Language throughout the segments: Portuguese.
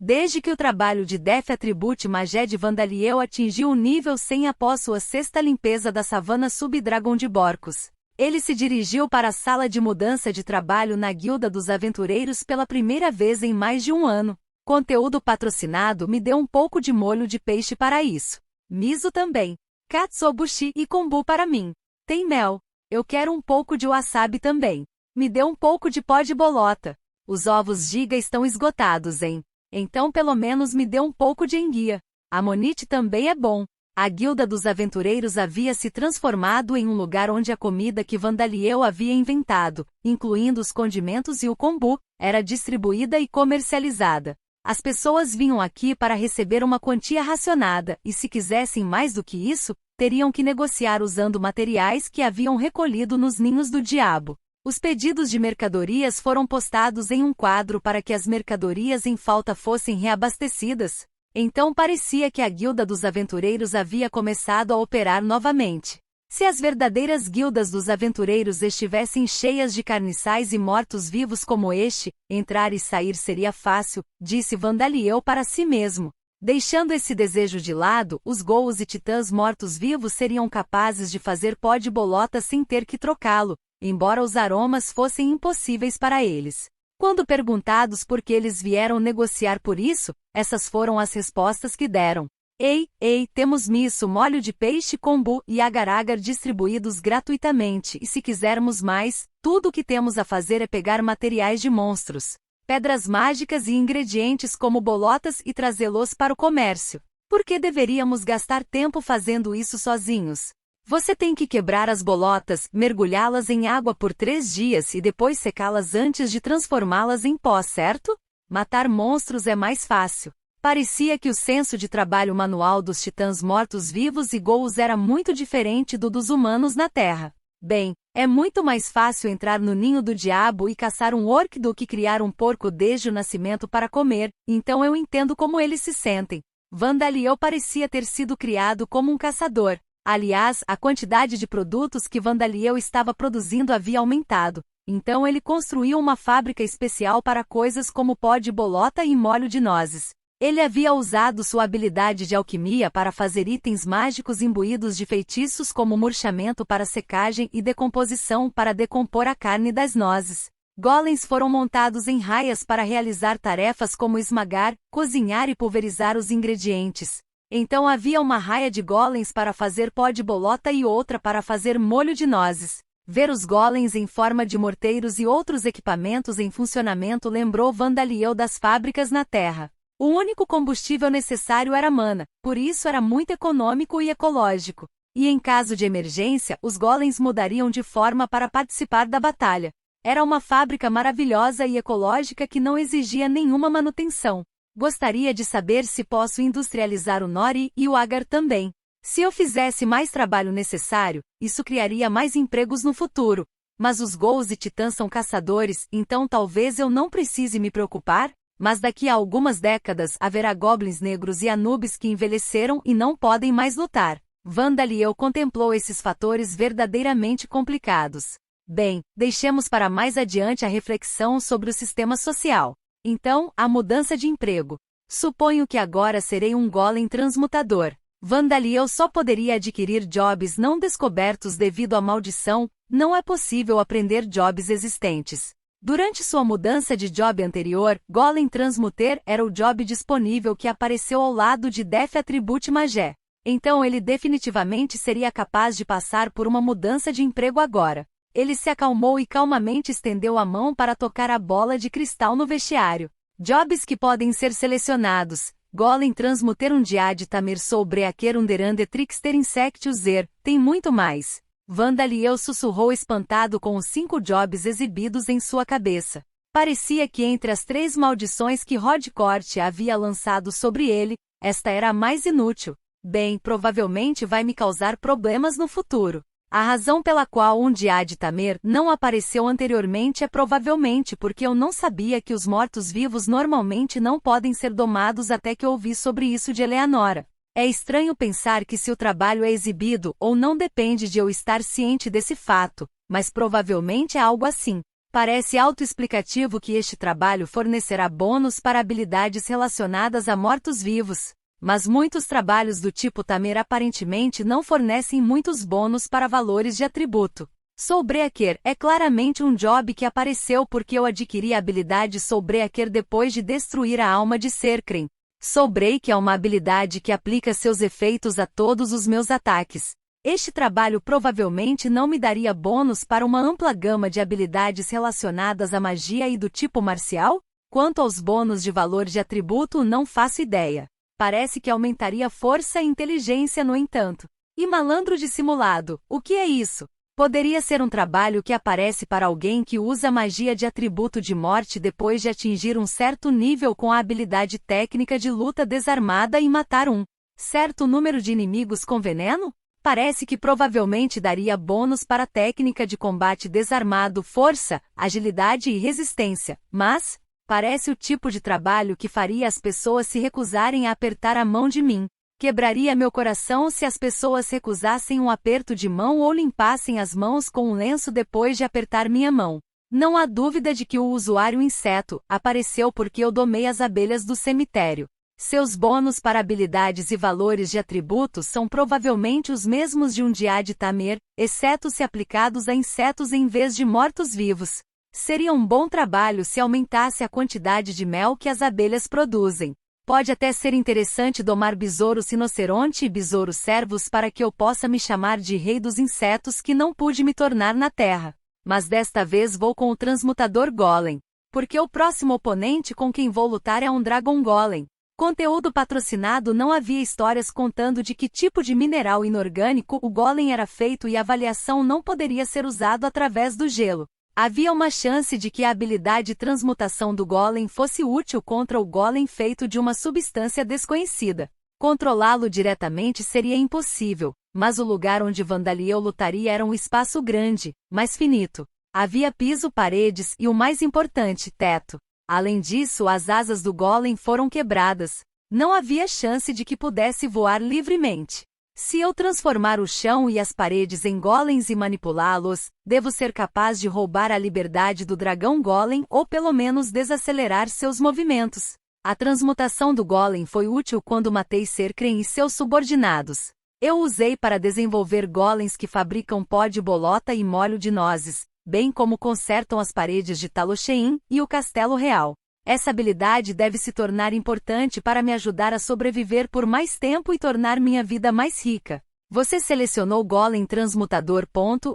Desde que o trabalho de Death Attribute Magé de Vandaliel atingiu o nível 100 após sua sexta limpeza da savana Subdragon de Borcos, ele se dirigiu para a sala de mudança de trabalho na Guilda dos Aventureiros pela primeira vez em mais de um ano. Conteúdo patrocinado me deu um pouco de molho de peixe para isso. Miso também. Katsuobushi e kombu para mim. Tem mel. Eu quero um pouco de wasabi também. Me dê um pouco de pó de bolota. Os ovos giga estão esgotados, hein? Então pelo menos me dê um pouco de enguia. A monite também é bom. A Guilda dos Aventureiros havia se transformado em um lugar onde a comida que Vandaliel havia inventado, incluindo os condimentos e o kombu, era distribuída e comercializada. As pessoas vinham aqui para receber uma quantia racionada, e se quisessem mais do que isso, teriam que negociar usando materiais que haviam recolhido nos ninhos do diabo. Os pedidos de mercadorias foram postados em um quadro para que as mercadorias em falta fossem reabastecidas. Então parecia que a Guilda dos Aventureiros havia começado a operar novamente. Se as verdadeiras guildas dos aventureiros estivessem cheias de carniçais e mortos-vivos como este, entrar e sair seria fácil, disse Vandaliel para si mesmo. Deixando esse desejo de lado, os ghouls e titãs mortos-vivos seriam capazes de fazer pó de bolota sem ter que trocá-lo, embora os aromas fossem impossíveis para eles. Quando perguntados por que eles vieram negociar por isso, essas foram as respostas que deram. Ei, temos miso, molho de peixe, kombu e agar-agar distribuídos gratuitamente e se quisermos mais, tudo o que temos a fazer é pegar materiais de monstros, pedras mágicas e ingredientes como bolotas e trazê-los para o comércio. Por que deveríamos gastar tempo fazendo isso sozinhos? Você tem que quebrar as bolotas, mergulhá-las em água por 3 dias e depois secá-las antes de transformá-las em pó, certo? Matar monstros é mais fácil. Parecia que o senso de trabalho manual dos titãs mortos-vivos e ghouls era muito diferente do dos humanos na Terra. Bem, é muito mais fácil entrar no ninho do diabo e caçar um orc do que criar um porco desde o nascimento para comer, então eu entendo como eles se sentem. Vandaliel parecia ter sido criado como um caçador. Aliás, a quantidade de produtos que Vandaliel estava produzindo havia aumentado, então ele construiu uma fábrica especial para coisas como pó de bolota e molho de nozes. Ele havia usado sua habilidade de alquimia para fazer itens mágicos imbuídos de feitiços como murchamento para secagem e decomposição para decompor a carne das nozes. Golems foram montados em raias para realizar tarefas como esmagar, cozinhar e pulverizar os ingredientes. Então havia uma raia de golems para fazer pó de bolota e outra para fazer molho de nozes. Ver os golems em forma de morteiros e outros equipamentos em funcionamento lembrou Vandaliel das fábricas na Terra. O único combustível necessário era mana, por isso era muito econômico e ecológico. E em caso de emergência, os golems mudariam de forma para participar da batalha. Era uma fábrica maravilhosa e ecológica que não exigia nenhuma manutenção. Gostaria de saber se posso industrializar o Nori e o Agar também. Se eu fizesse mais trabalho necessário, isso criaria mais empregos no futuro. Mas os ghouls e titãs são caçadores, então talvez eu não precise me preocupar? Mas daqui a algumas décadas haverá goblins negros e anubis que envelheceram e não podem mais lutar. Vandaliel contemplou esses fatores verdadeiramente complicados. Bem, deixemos para mais adiante a reflexão sobre o sistema social. Então, a mudança de emprego. Suponho que agora serei um golem transmutador. Vandaliel só poderia adquirir jobs não descobertos devido à maldição, não é possível aprender jobs existentes. Durante sua mudança de job anterior, Golem Transmuter era o job disponível que apareceu ao lado de Death Attribute Magé. Então ele definitivamente seria capaz de passar por uma mudança de emprego agora. Ele se acalmou e calmamente estendeu a mão para tocar a bola de cristal no vestiário. Jobs que podem ser selecionados. Golem Transmuter Undiad Tamer Soubreaquer Underande Trickster Insectus tem muito mais. Vandaliel sussurrou espantado com os 5 jobs exibidos em sua cabeça. Parecia que entre as 3 maldições que Rodcourt havia lançado sobre ele, esta era a mais inútil. Bem, provavelmente vai me causar problemas no futuro. A razão pela qual Undiad Tamer não apareceu anteriormente é provavelmente porque eu não sabia que os mortos-vivos normalmente não podem ser domados até que ouvi sobre isso de Eleanora. É estranho pensar que se o trabalho é exibido ou não depende de eu estar ciente desse fato, mas provavelmente é algo assim. Parece autoexplicativo que este trabalho fornecerá bônus para habilidades relacionadas a mortos-vivos. Mas muitos trabalhos do tipo Tamer aparentemente não fornecem muitos bônus para valores de atributo. Soulbreaker é claramente um job que apareceu porque eu adquiri a habilidade Soulbreaker depois de destruir a alma de Serkren. Soulbreak é uma habilidade que aplica seus efeitos a todos os meus ataques. Este trabalho provavelmente não me daria bônus para uma ampla gama de habilidades relacionadas à magia e do tipo marcial? Quanto aos bônus de valor de atributo, não faço ideia. Parece que aumentaria força e inteligência, no entanto. E malandro dissimulado, o que é isso? Poderia ser um trabalho que aparece para alguém que usa magia de atributo de morte depois de atingir um certo nível com a habilidade técnica de luta desarmada e matar um certo número de inimigos com veneno? Parece que provavelmente daria bônus para a técnica de combate desarmado, força, agilidade e resistência, mas parece o tipo de trabalho que faria as pessoas se recusarem a apertar a mão de mim. Quebraria meu coração se as pessoas recusassem um aperto de mão ou limpassem as mãos com um lenço depois de apertar minha mão. Não há dúvida de que o usuário inseto apareceu porque eu domei as abelhas do cemitério. Seus bônus para habilidades e valores de atributos são provavelmente os mesmos de um dia de Tamer, exceto se aplicados a insetos em vez de mortos-vivos. Seria um bom trabalho se aumentasse a quantidade de mel que as abelhas produzem. Pode até ser interessante domar besouro rinoceronte e besouro cervos para que eu possa me chamar de rei dos insetos que não pude me tornar na Terra. Mas desta vez vou com o transmutador Golem. Porque o próximo oponente com quem vou lutar é um Dragon Golem. Conteúdo patrocinado. Não havia histórias contando de que tipo de mineral inorgânico o Golem era feito e a avaliação não poderia ser usado através do gelo. Havia uma chance de que a habilidade transmutação do Golem fosse útil contra o Golem feito de uma substância desconhecida. Controlá-lo diretamente seria impossível, mas o lugar onde Vandaliel lutaria era um espaço grande, mas finito. Havia piso, paredes e, o mais importante, teto. Além disso, as asas do Golem foram quebradas. Não havia chance de que pudesse voar livremente. Se eu transformar o chão e as paredes em golems e manipulá-los, devo ser capaz de roubar a liberdade do dragão golem ou pelo menos desacelerar seus movimentos. A transmutação do golem foi útil quando matei Serkren e seus subordinados. Eu usei para desenvolver golems que fabricam pó de bolota e molho de nozes, bem como consertam as paredes de Talosheim e o Castelo Real. Essa habilidade deve se tornar importante para me ajudar a sobreviver por mais tempo e tornar minha vida mais rica. Você selecionou Golem Transmutador.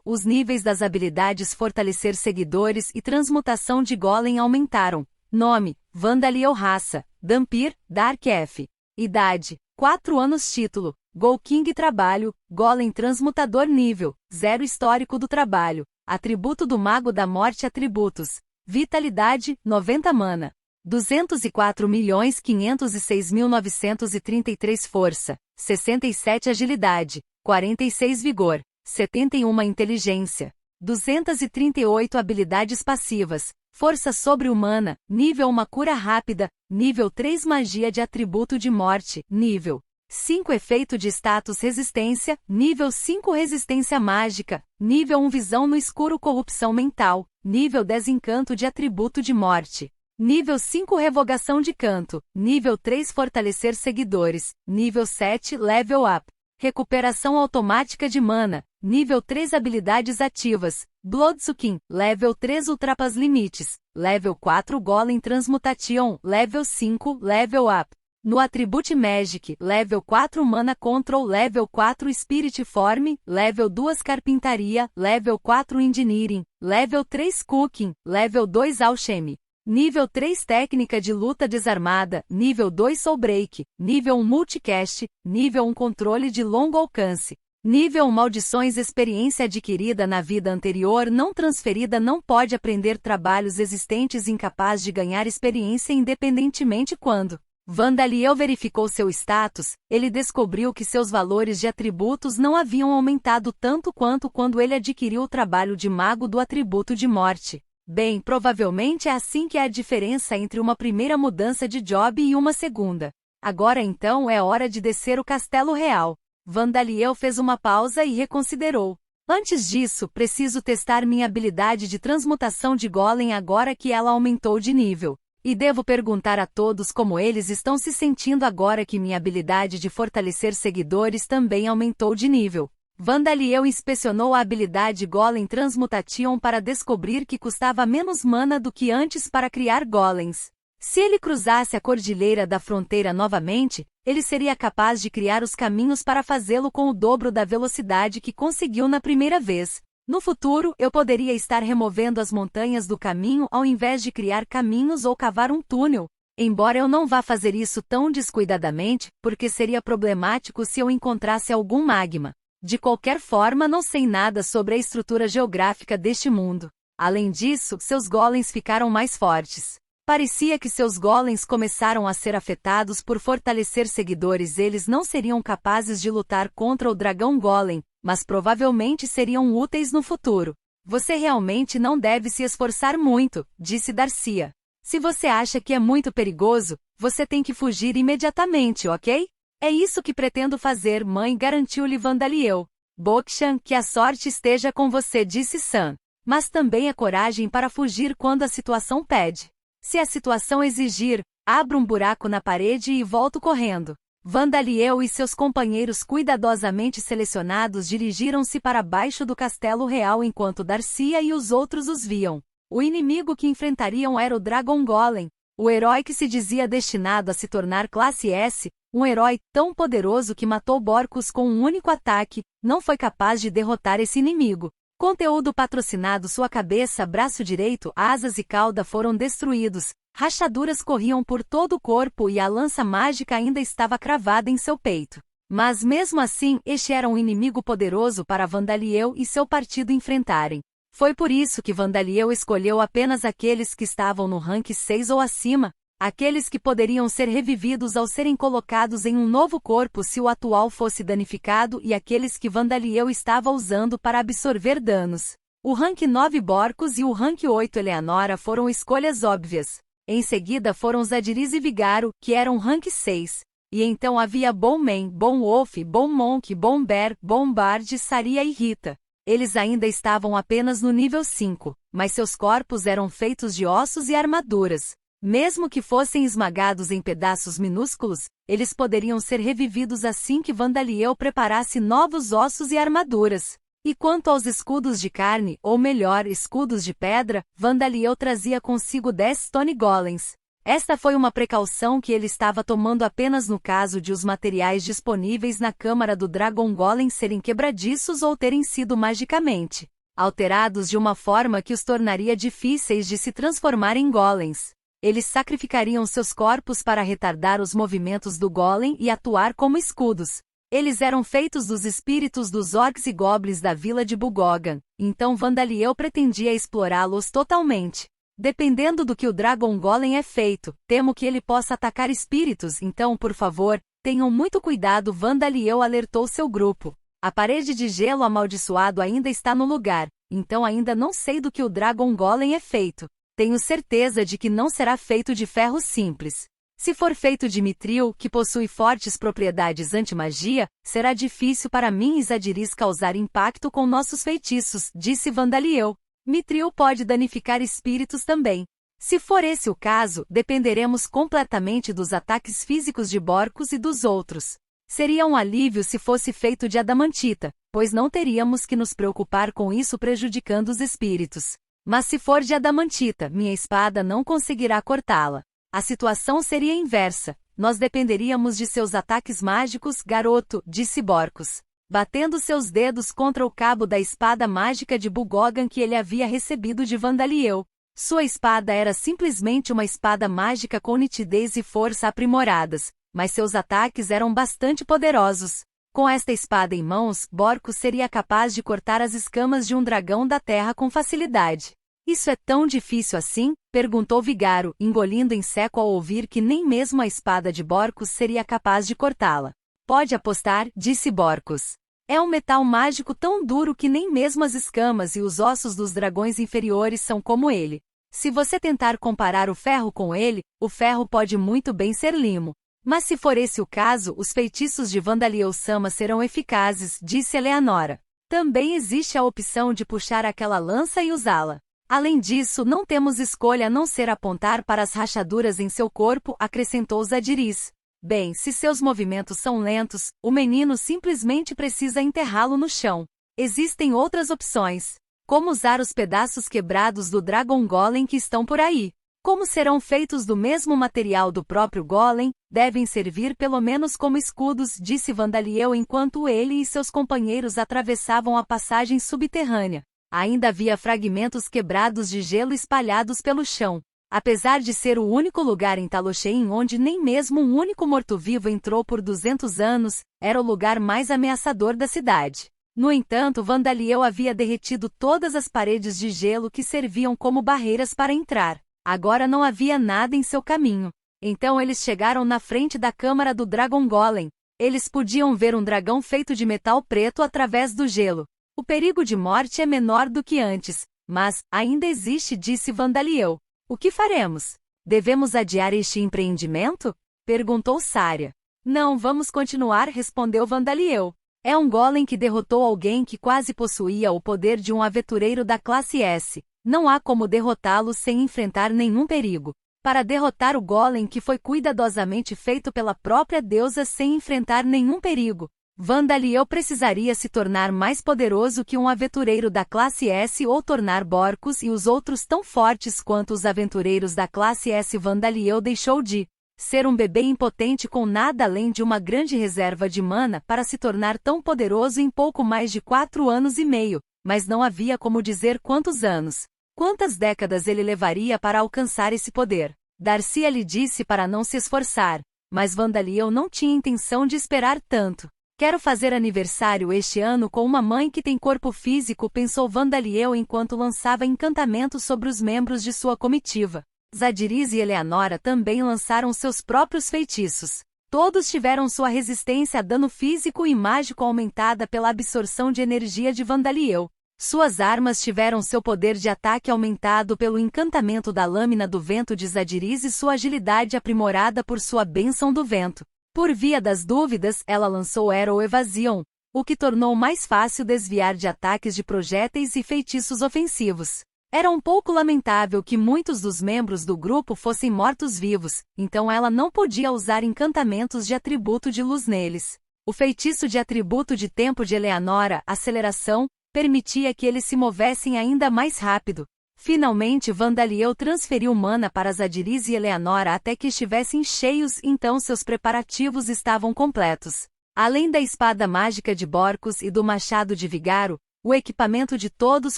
Os níveis das habilidades Fortalecer Seguidores e Transmutação de Golem aumentaram. Nome: Vandaliel. Raça: Dhampir, Dark F. Idade: 4 anos. Título: Gol King. Trabalho: Golem Transmutador. Nível: 0. Histórico do trabalho: Atributo do Mago da Morte. Atributos: Vitalidade, 90 mana. 204.506.933 Força, 67 Agilidade, 46 Vigor, 71 Inteligência, 238 Habilidades Passivas, Força Sobre-Humana, Nível 1 Cura Rápida, Nível 3 Magia de Atributo de Morte, Nível 5 Efeito de Status Resistência, Nível 5 Resistência Mágica, Nível 1 Visão no Escuro Corrupção Mental, Nível 10 Encanto de Atributo de Morte. Nível 5 Revogação de Canto, Nível 3 Fortalecer Seguidores, Nível 7 Level Up, Recuperação Automática de Mana, Nível 3 Habilidades Ativas, Bloodsucking, Level 3 Ultrapas Limites, Level 4 Golem Transmutation, Level 5 Level Up. No Attribute Magic, Level 4 Mana Control, Level 4 Spirit Form, Level 2 Carpintaria, Level 4 Engineering, Level 3 Cooking, Level 2 Alchemy. Nível 3 Técnica de Luta Desarmada, Nível 2 Soulbreak, Nível 1 Multicast, Nível 1 Controle de Longo Alcance, Nível 1 Maldições. Experiência adquirida na vida anterior não transferida. Não pode aprender trabalhos existentes. Incapaz de ganhar experiência independentemente. Quando Vandaliel verificou seu status, ele descobriu que seus valores de atributos não haviam aumentado tanto quanto quando ele adquiriu o trabalho de Mago do Atributo de Morte. Bem, provavelmente é assim que é a diferença entre uma primeira mudança de job e uma segunda. Agora então é hora de descer o Castelo Real. Vandaliel fez uma pausa e reconsiderou. Antes disso, preciso testar minha habilidade de transmutação de golem agora que ela aumentou de nível. E devo perguntar a todos como eles estão se sentindo agora que minha habilidade de fortalecer seguidores também aumentou de nível. Vandaliel inspecionou a habilidade Golem Transmutation para descobrir que custava menos mana do que antes para criar golems. Se ele cruzasse a Cordilheira da Fronteira novamente, ele seria capaz de criar os caminhos para fazê-lo com o dobro da velocidade que conseguiu na primeira vez. No futuro, eu poderia estar removendo as montanhas do caminho ao invés de criar caminhos ou cavar um túnel. Embora eu não vá fazer isso tão descuidadamente, porque seria problemático se eu encontrasse algum magma. De qualquer forma, não sei nada sobre a estrutura geográfica deste mundo. Além disso, seus golems ficaram mais fortes. Parecia que seus golems começaram a ser afetados por fortalecer seguidores. Eles não seriam capazes de lutar contra o dragão golem, mas provavelmente seriam úteis no futuro. Você realmente não deve se esforçar muito, disse Darcia. Se você acha que é muito perigoso, você tem que fugir imediatamente, ok? É isso que pretendo fazer, mãe, garantiu-lhe Vandaliel. Bokshan, que a sorte esteja com você, disse Sam. Mas também a coragem para fugir quando a situação pede. Se a situação exigir, abra um buraco na parede e volto correndo. Vandaliel e seus companheiros cuidadosamente selecionados dirigiram-se para baixo do castelo real enquanto Darcia e os outros os viam. O inimigo que enfrentariam era o Dragon Golem, o herói que se dizia destinado a se tornar classe S, um herói tão poderoso que matou Borcos com um único ataque, não foi capaz de derrotar esse inimigo. Conteúdo patrocinado. Sua cabeça, braço direito, asas e cauda foram destruídos, rachaduras corriam por todo o corpo e a lança mágica ainda estava cravada em seu peito. Mas mesmo assim, este era um inimigo poderoso para Vandaliel e seu partido enfrentarem. Foi por isso que Vandaliel escolheu apenas aqueles que estavam no rank 6 ou acima, aqueles que poderiam ser revividos ao serem colocados em um novo corpo se o atual fosse danificado e aqueles que Vandaliel estava usando para absorver danos. O rank 9 Borcos e o rank 8 Eleanora foram escolhas óbvias. Em seguida foram Zadiris e Vigaro, que eram rank 6. E então havia Bom Man, Bom Wolf, Bom Monk, Bom Bear, Bom Bard, Saria e Rita. Eles ainda estavam apenas no nível 5, mas seus corpos eram feitos de ossos e armaduras. Mesmo que fossem esmagados em pedaços minúsculos, eles poderiam ser revividos assim que Vandaliel preparasse novos ossos e armaduras. E quanto aos escudos de carne, ou melhor, escudos de pedra, Vandaliel trazia consigo 10 Stone Golems. Esta foi uma precaução que ele estava tomando apenas no caso de os materiais disponíveis na câmara do Dragon Golem serem quebradiços ou terem sido magicamente alterados de uma forma que os tornaria difíceis de se transformar em golems. Eles sacrificariam seus corpos para retardar os movimentos do golem e atuar como escudos. Eles eram feitos dos espíritos dos orcs e goblins da vila de Bugogan, então Vandaliel pretendia explorá-los totalmente. Dependendo do que o Dragon Golem é feito, temo que ele possa atacar espíritos, então por favor, tenham muito cuidado. Vandaliel alertou seu grupo. A parede de gelo amaldiçoado ainda está no lugar, então ainda não sei do que o Dragon Golem é feito. Tenho certeza de que não será feito de ferro simples. Se for feito de mitril, que possui fortes propriedades anti-magia, será difícil para mim e Zadiris causar impacto com nossos feitiços, disse Vandaliel. Mitril pode danificar espíritos também. Se for esse o caso, dependeremos completamente dos ataques físicos de Borcos e dos outros. Seria um alívio se fosse feito de adamantita, pois não teríamos que nos preocupar com isso prejudicando os espíritos. Mas se for de adamantita, minha espada não conseguirá cortá-la. A situação seria inversa. Nós dependeríamos de seus ataques mágicos, garoto, disse Borcos, batendo seus dedos contra o cabo da espada mágica de Bugogan que ele havia recebido de Vandaliel. Sua espada era simplesmente uma espada mágica com nitidez e força aprimoradas, mas seus ataques eram bastante poderosos. Com esta espada em mãos, Borcos seria capaz de cortar as escamas de um dragão da terra com facilidade. Isso é tão difícil assim? Perguntou Vigaro, engolindo em seco ao ouvir que nem mesmo a espada de Borcos seria capaz de cortá-la. Pode apostar, disse Borcos. É um metal mágico tão duro que nem mesmo as escamas e os ossos dos dragões inferiores são como ele. Se você tentar comparar o ferro com ele, o ferro pode muito bem ser limo. Mas se for esse o caso, os feitiços de Vandaliel Sama serão eficazes, disse Eleanora. Também existe a opção de puxar aquela lança e usá-la. Além disso, não temos escolha a não ser apontar para as rachaduras em seu corpo, acrescentou Zadiris. Bem, se seus movimentos são lentos, o menino simplesmente precisa enterrá-lo no chão. Existem outras opções. Como usar os pedaços quebrados do Dragon Golem que estão por aí. Como serão feitos do mesmo material do próprio Golem, devem servir pelo menos como escudos, disse Vandaliel enquanto ele e seus companheiros atravessavam a passagem subterrânea. Ainda havia fragmentos quebrados de gelo espalhados pelo chão. Apesar de ser o único lugar em Talosheim onde nem mesmo um único morto-vivo entrou por 200 anos, era o lugar mais ameaçador da cidade. No entanto, Vandaliel havia derretido todas as paredes de gelo que serviam como barreiras para entrar. Agora não havia nada em seu caminho. Então eles chegaram na frente da câmara do Dragon Golem. Eles podiam ver um dragão feito de metal preto através do gelo. O perigo de morte é menor do que antes, mas ainda existe, disse Vandaliel. O que faremos? Devemos adiar este empreendimento? Perguntou Saria. Não, vamos continuar, respondeu Vandaliel. É um golem que derrotou alguém que quase possuía o poder de um aventureiro da classe S. Não há como derrotá-lo sem enfrentar nenhum perigo. Para derrotar o golem que foi cuidadosamente feito pela própria deusa sem enfrentar nenhum perigo, Vandaliel precisaria se tornar mais poderoso que um aventureiro da classe S ou tornar Borcos e os outros tão fortes quanto os aventureiros da classe S. Vandaliel deixou de ser um bebê impotente com nada além de uma grande reserva de mana para se tornar tão poderoso em pouco mais de 4 anos e meio, mas não havia como dizer quantos anos. Quantas décadas ele levaria para alcançar esse poder? Darcia lhe disse para não se esforçar, mas Vandaliel não tinha intenção de esperar tanto. Quero fazer aniversário este ano com uma mãe que tem corpo físico, pensou Vandaliel enquanto lançava encantamentos sobre os membros de sua comitiva. Zadiris e Eleanora também lançaram seus próprios feitiços. Todos tiveram sua resistência a dano físico e mágico aumentada pela absorção de energia de Vandaliel. Suas armas tiveram seu poder de ataque aumentado pelo encantamento da lâmina do vento de Zadiris e sua agilidade aprimorada por sua bênção do vento. Por via das dúvidas, ela lançou Arrow Evasion, o que tornou mais fácil desviar de ataques de projéteis e feitiços ofensivos. Era um pouco lamentável que muitos dos membros do grupo fossem mortos-vivos, então ela não podia usar encantamentos de atributo de luz neles. O feitiço de atributo de tempo de Eleanora, Aceleração, permitia que eles se movessem ainda mais rápido. Finalmente Vandaliel transferiu mana para Zadiris e Eleanora até que estivessem cheios, então seus preparativos estavam completos. Além da espada mágica de Borcos e do machado de Vigaro, o equipamento de todos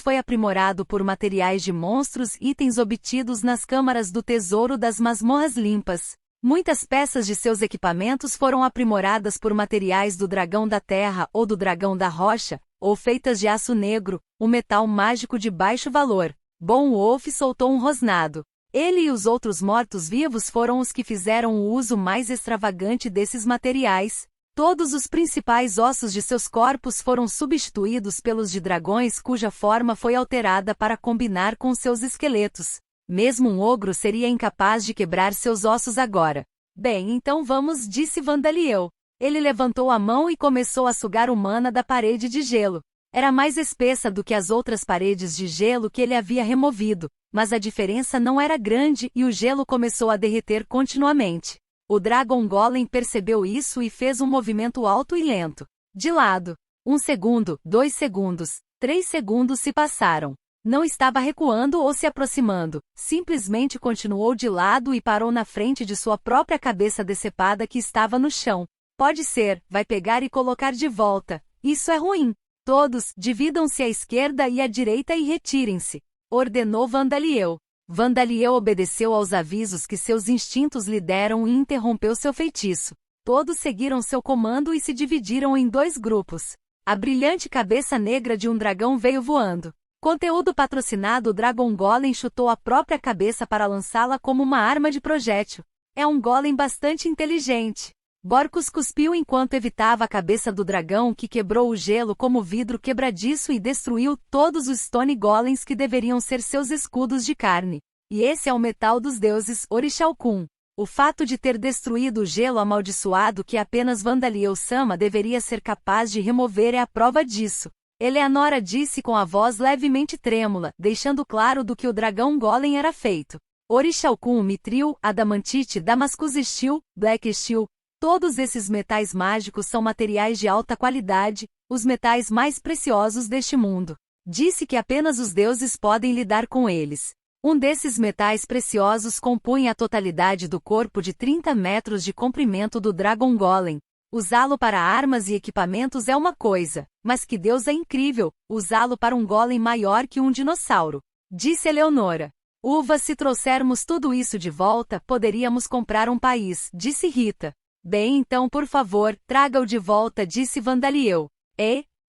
foi aprimorado por materiais de monstros e itens obtidos nas câmaras do tesouro das masmorras limpas. Muitas peças de seus equipamentos foram aprimoradas por materiais do dragão da terra ou do dragão da rocha, ou feitas de aço negro, um metal mágico de baixo valor. Bom Wolf soltou um rosnado. Ele e os outros mortos-vivos foram os que fizeram o uso mais extravagante desses materiais. Todos os principais ossos de seus corpos foram substituídos pelos de dragões cuja forma foi alterada para combinar com seus esqueletos. Mesmo um ogro seria incapaz de quebrar seus ossos agora. Bem, então vamos, disse Vandaliel. Ele levantou a mão e começou a sugar o mana da parede de gelo. Era mais espessa do que as outras paredes de gelo que ele havia removido, mas a diferença não era grande e o gelo começou a derreter continuamente. O Dragon Golem percebeu isso e fez um movimento alto e lento. De lado. 1 segundo, 2 segundos, 3 segundos se passaram. Não estava recuando ou se aproximando, simplesmente continuou de lado e parou na frente de sua própria cabeça decepada que estava no chão. Pode ser, vai pegar e colocar de volta. Isso é ruim. Todos, dividam-se à esquerda e à direita e retirem-se, ordenou Vandaliel. Vandaliel obedeceu aos avisos que seus instintos lhe deram e interrompeu seu feitiço. Todos seguiram seu comando e se dividiram em 2 grupos. A brilhante cabeça negra de um dragão veio voando. Conteúdo patrocinado. O Dragon Golem chutou a própria cabeça para lançá-la como uma arma de projétil. É um golem bastante inteligente. Borcos cuspiu enquanto evitava a cabeça do dragão que quebrou o gelo como vidro quebradiço e destruiu todos os Stone Golems que deveriam ser seus escudos de carne. E esse é o metal dos deuses, Orixalcum. O fato de ter destruído o gelo amaldiçoado que apenas Vandaliel Sama deveria ser capaz de remover é a prova disso. Eleanora disse com a voz levemente trêmula, deixando claro do que o dragão golem era feito. Orichalcum, Mithril, Adamantite, Damascus Steel, Black Steel, todos esses metais mágicos são materiais de alta qualidade, os metais mais preciosos deste mundo. Disse que apenas os deuses podem lidar com eles. Um desses metais preciosos compunha a totalidade do corpo de 30 metros de comprimento do Dragon Golem. Usá-lo para armas e equipamentos é uma coisa, mas que Deus é incrível, usá-lo para um golem maior que um dinossauro. Disse Eleonora. Uva, se trouxermos tudo isso de volta, poderíamos comprar um país, disse Rita. Bem, então por favor, traga-o de volta, disse Vandaliel.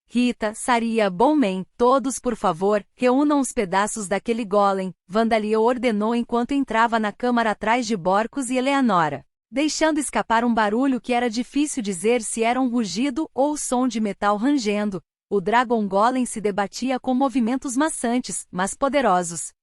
Rita, Saria, Bowman, todos por favor, reúnam os pedaços daquele golem, Vandaliel ordenou enquanto entrava na câmara atrás de Borcos e Eleanora, deixando escapar um barulho que era difícil dizer se era um rugido ou o som de metal rangendo. O Dragon Golem se debatia com movimentos maçantes, mas poderosos.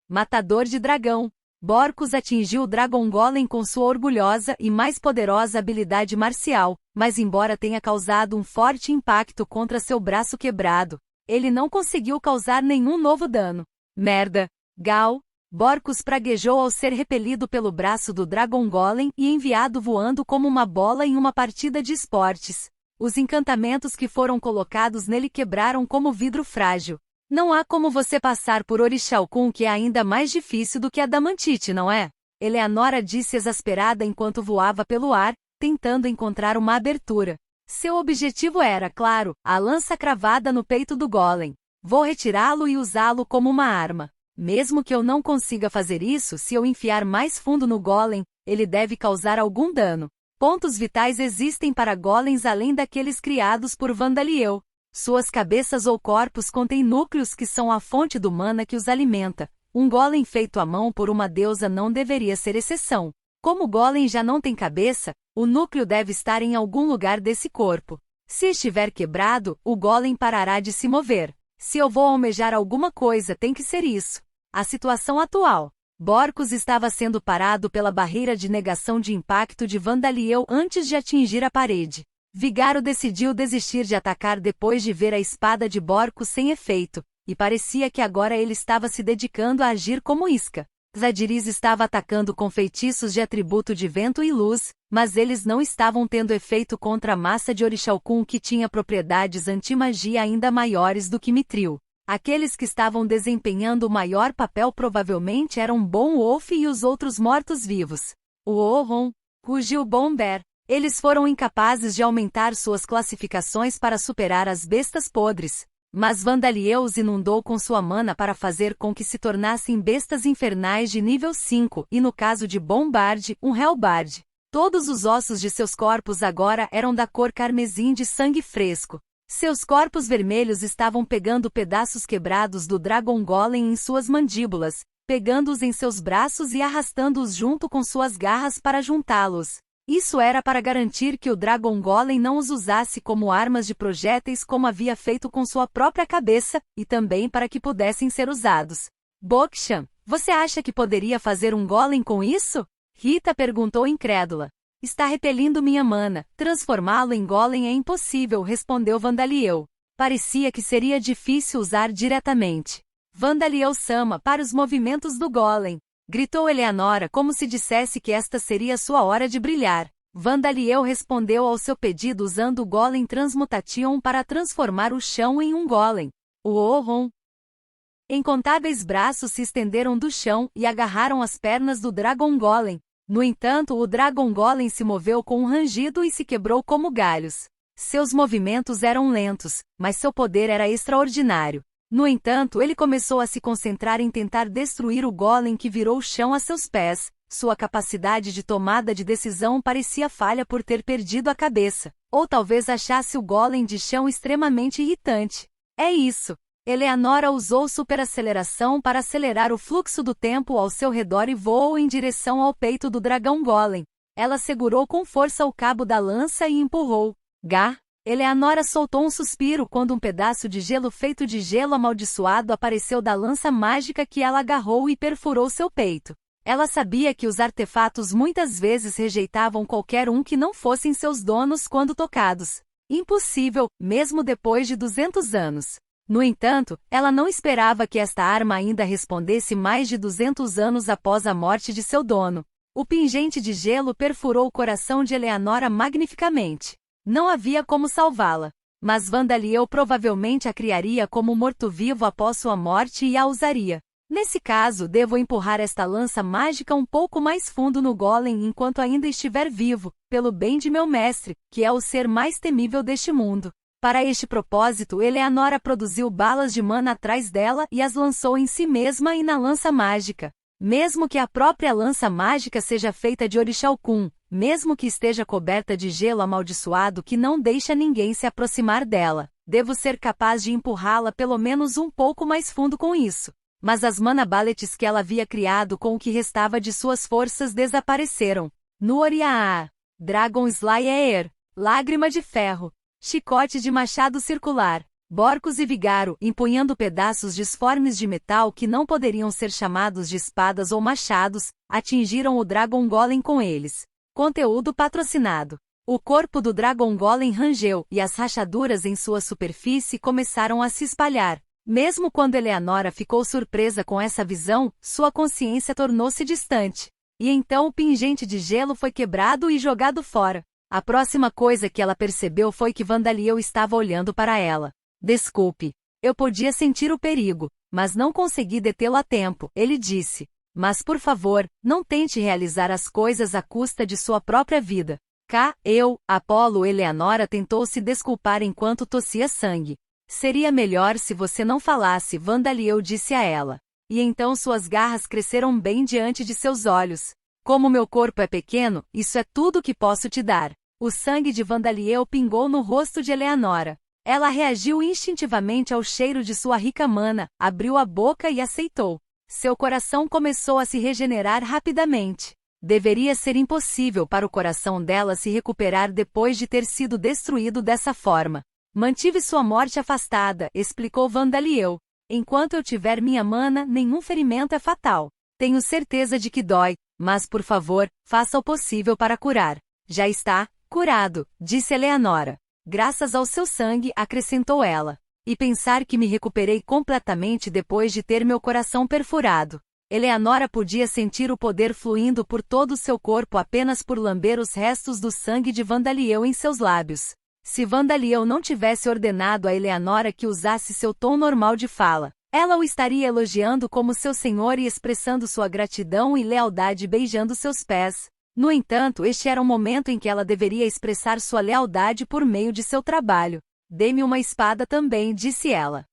Matador de dragão! Borcos atingiu o Dragon Golem com sua orgulhosa e mais poderosa habilidade marcial, mas embora tenha causado um forte impacto contra seu braço quebrado, ele não conseguiu causar nenhum novo dano. Merda! Gal! Borcos praguejou ao ser repelido pelo braço do Dragon Golem e enviado voando como uma bola em uma partida de esportes. Os encantamentos que foram colocados nele quebraram como vidro frágil. Não há como você passar por Orichalcum, que é ainda mais difícil do que Adamantite, não é? Eleanora disse exasperada enquanto voava pelo ar, tentando encontrar uma abertura. Seu objetivo era, claro, a lança cravada no peito do golem. Vou retirá-lo e usá-lo como uma arma. Mesmo que eu não consiga fazer isso, se eu enfiar mais fundo no golem, ele deve causar algum dano. Pontos vitais existem para golems além daqueles criados por Vandaliel. Suas cabeças ou corpos contêm núcleos que são a fonte do mana que os alimenta. Um golem feito à mão por uma deusa não deveria ser exceção. Como o golem já não tem cabeça, o núcleo deve estar em algum lugar desse corpo. Se estiver quebrado, o golem parará de se mover. Se eu vou almejar alguma coisa, tem que ser isso. A situação atual. Borcos estava sendo parado pela barreira de negação de impacto de Vandaliel antes de atingir a parede. Vigaro decidiu desistir de atacar depois de ver a espada de Borcos sem efeito, e parecia que agora ele estava se dedicando a agir como isca. Zadiris estava atacando com feitiços de atributo de vento e luz, mas eles não estavam tendo efeito contra a massa de Orichalcum, que tinha propriedades anti-magia ainda maiores do que Mithril. Aqueles que estavam desempenhando o maior papel provavelmente eram Bom Wolf e os outros mortos-vivos. Rugiu Bomber. Eles foram incapazes de aumentar suas classificações para superar as bestas podres, mas Vandaliel os inundou com sua mana para fazer com que se tornassem bestas infernais de nível 5 e no caso de Bombard, um Hellbard. Todos os ossos de seus corpos agora eram da cor carmesim de sangue fresco. Seus corpos vermelhos estavam pegando pedaços quebrados do Dragon Golem em suas mandíbulas, pegando-os em seus braços e arrastando-os junto com suas garras para juntá-los. Isso era para garantir que o Dragon Golem não os usasse como armas de projéteis como havia feito com sua própria cabeça, e também para que pudessem ser usados. Bokshan, você acha que poderia fazer um golem com isso? Rita perguntou incrédula. Está repelindo minha mana, transformá-lo em golem é impossível, respondeu Vandaliel. Parecia que seria difícil usar diretamente. Vandaliel-sama para os movimentos do golem. Gritou Eleanora como se dissesse que esta seria sua hora de brilhar. Vandaliel respondeu ao seu pedido usando o Golem Transmutation para transformar o chão em um golem. Incontáveis braços se estenderam do chão e agarraram as pernas do Dragon Golem. No entanto, o Dragon Golem se moveu com um rangido e se quebrou como galhos. Seus movimentos eram lentos, mas seu poder era extraordinário. No entanto, ele começou a se concentrar em tentar destruir o golem que virou o chão a seus pés. Sua capacidade de tomada de decisão parecia falha por ter perdido a cabeça, ou talvez achasse o golem de chão extremamente irritante. É isso. Eleanora usou superaceleração para acelerar o fluxo do tempo ao seu redor e voou em direção ao peito do dragão golem. Ela segurou com força o cabo da lança e empurrou. Eleanora soltou um suspiro quando um pedaço de gelo feito de gelo amaldiçoado apareceu da lança mágica que ela agarrou e perfurou seu peito. Ela sabia que os artefatos muitas vezes rejeitavam qualquer um que não fossem seus donos quando tocados. Impossível, mesmo depois de 200 anos. No entanto, ela não esperava que esta arma ainda respondesse mais de 200 anos após a morte de seu dono. O pingente de gelo perfurou o coração de Eleanora magnificamente. Não havia como salvá-la. Mas Vandaliel provavelmente a criaria como morto-vivo após sua morte e a usaria. Nesse caso, devo empurrar esta lança mágica um pouco mais fundo no golem enquanto ainda estiver vivo, pelo bem de meu mestre, que é o ser mais temível deste mundo. Para este propósito, Eleanora produziu balas de mana atrás dela e as lançou em si mesma e na lança mágica. Mesmo que a própria lança mágica seja feita de orixalcum, mesmo que esteja coberta de gelo amaldiçoado que não deixa ninguém se aproximar dela, devo ser capaz de empurrá-la pelo menos um pouco mais fundo com isso. Mas as mana ballets que ela havia criado com o que restava de suas forças desapareceram. Nuoriaa, Dragon Slayer, Lágrima de Ferro, Chicote de Machado Circular, Borcos e Vigaro, empunhando pedaços disformes de metal que não poderiam ser chamados de espadas ou machados, atingiram o Dragon Golem com eles. Conteúdo patrocinado. O corpo do Dragon Golem rangeu e as rachaduras em sua superfície começaram a se espalhar. Mesmo quando Eleanora ficou surpresa com essa visão, sua consciência tornou-se distante. E então o pingente de gelo foi quebrado e jogado fora. A próxima coisa que ela percebeu foi que Vandaliel estava olhando para ela. Desculpe. Eu podia sentir o perigo, mas não consegui detê-lo a tempo, ele disse. Mas por favor, não tente realizar as coisas à custa de sua própria vida. Apolo. Eleanora tentou se desculpar enquanto tossia sangue. Seria melhor se você não falasse, Vandaliel disse a ela. E então suas garras cresceram bem diante de seus olhos. Como meu corpo é pequeno, isso é tudo que posso te dar. O sangue de Vandaliel pingou no rosto de Eleanora. Ela reagiu instintivamente ao cheiro de sua rica mana, abriu a boca e aceitou. Seu coração começou a se regenerar rapidamente. Deveria ser impossível para o coração dela se recuperar depois de ter sido destruído dessa forma. Mantive sua morte afastada, explicou Vandaliel. Enquanto eu tiver minha mana, nenhum ferimento é fatal. Tenho certeza de que dói, mas por favor, faça o possível para curar. Já está curado, disse Eleanora. Graças ao seu sangue, acrescentou ela. E pensar que me recuperei completamente depois de ter meu coração perfurado. Eleanora podia sentir o poder fluindo por todo o seu corpo apenas por lamber os restos do sangue de Vandaliel em seus lábios. Se Vandaliel não tivesse ordenado a Eleanora que usasse seu tom normal de fala, ela o estaria elogiando como seu senhor e expressando sua gratidão e lealdade beijando seus pés. No entanto, este era um momento em que ela deveria expressar sua lealdade por meio de seu trabalho. Dê-me uma espada também, disse ela.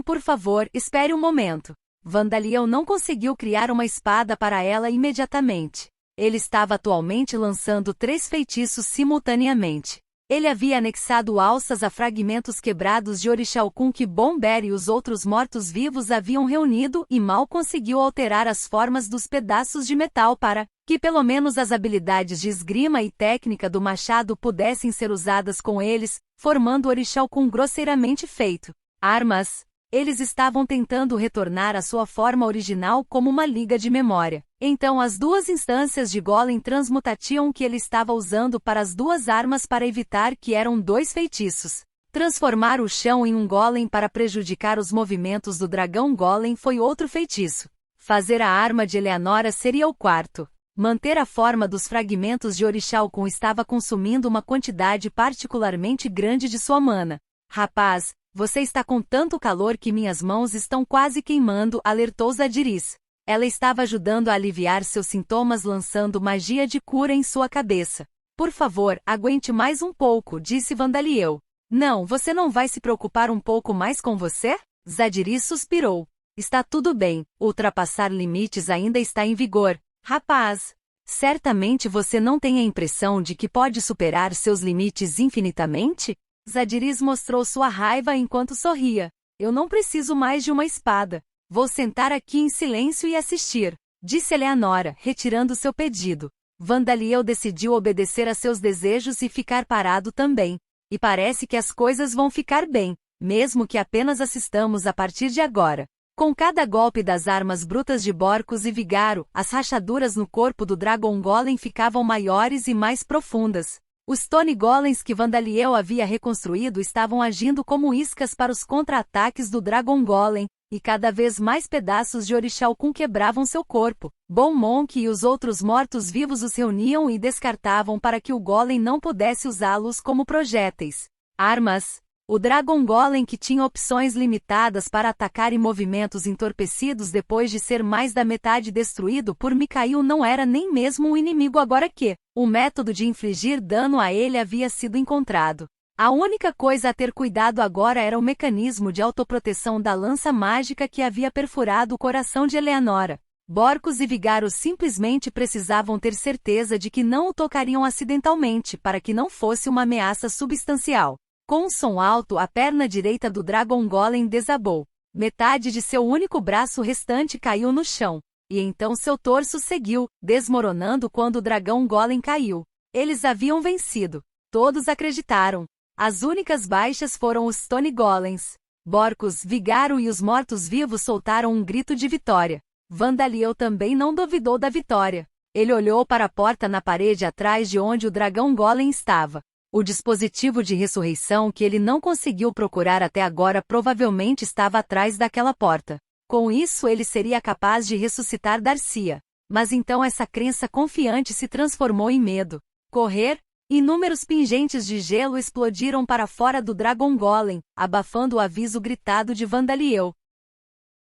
Por favor, espere um momento. Vandaliel não conseguiu criar uma espada para ela imediatamente. Ele estava atualmente lançando 3 feitiços simultaneamente. Ele havia anexado alças a fragmentos quebrados de orixalcum que Bomber e os outros mortos-vivos haviam reunido e mal conseguiu alterar as formas dos pedaços de metal para que pelo menos as habilidades de esgrima e técnica do machado pudessem ser usadas com eles, formando o orixalcum grosseiramente feito. Armas. Eles estavam tentando retornar à sua forma original como uma liga de memória. Então as 2 instâncias de Golem transmutatiam o que ele estava usando para as 2 armas para evitar que eram 2 feitiços. Transformar o chão em um Golem para prejudicar os movimentos do dragão Golem foi outro feitiço. Fazer a arma de Eleanora seria o 4º. Manter a forma dos fragmentos de orixalcum estava consumindo uma quantidade particularmente grande de sua mana. Rapaz, você está com tanto calor que minhas mãos estão quase queimando, alertou Zadiris. Ela estava ajudando a aliviar seus sintomas lançando magia de cura em sua cabeça. Por favor, aguente mais um pouco, disse Vandaliel. Não, você não vai se preocupar um pouco mais com você? Zadiris suspirou. Está tudo bem, ultrapassar limites ainda está em vigor. Rapaz, certamente você não tem a impressão de que pode superar seus limites infinitamente? Zadiris mostrou sua raiva enquanto sorria. Eu não preciso mais de uma espada. Vou sentar aqui em silêncio e assistir, disse Eleanora, retirando seu pedido. Vandaliel decidiu obedecer a seus desejos e ficar parado também. E parece que as coisas vão ficar bem, mesmo que apenas assistamos a partir de agora. Com cada golpe das armas brutas de Borcos e Vigaro, as rachaduras no corpo do Dragon Golem ficavam maiores e mais profundas. Os Stone Golems que Vandaliel havia reconstruído estavam agindo como iscas para os contra-ataques do Dragon Golem, e cada vez mais pedaços de Orichalcum quebravam seu corpo. Bon Monk e os outros mortos-vivos os reuniam e descartavam para que o Golem não pudesse usá-los como projéteis. Armas. O Dragon Golem, que tinha opções limitadas para atacar e movimentos entorpecidos depois de ser mais da metade destruído por Mikhail, não era nem mesmo um inimigo agora que o método de infligir dano a ele havia sido encontrado. A única coisa a ter cuidado agora era o mecanismo de autoproteção da lança mágica que havia perfurado o coração de Eleanora. Borcos e Vigaros simplesmente precisavam ter certeza de que não o tocariam acidentalmente para que não fosse uma ameaça substancial. Com um som alto, a perna direita do Dragon Golem desabou. Metade de seu único braço restante caiu no chão. E então seu torso seguiu, desmoronando quando o Dragão Golem caiu. Eles haviam vencido. Todos acreditaram. As únicas baixas foram os Stone Golems. Borcos, Vigaro e os mortos-vivos soltaram um grito de vitória. Vandaliel também não duvidou da vitória. Ele olhou para a porta na parede atrás de onde o Dragão Golem estava. O dispositivo de ressurreição que ele não conseguiu procurar até agora provavelmente estava atrás daquela porta. Com isso ele seria capaz de ressuscitar Darcia. Mas então essa crença confiante se transformou em medo. Correr? Inúmeros pingentes de gelo explodiram para fora do Dragon Golem, abafando o aviso gritado de Vandaliel.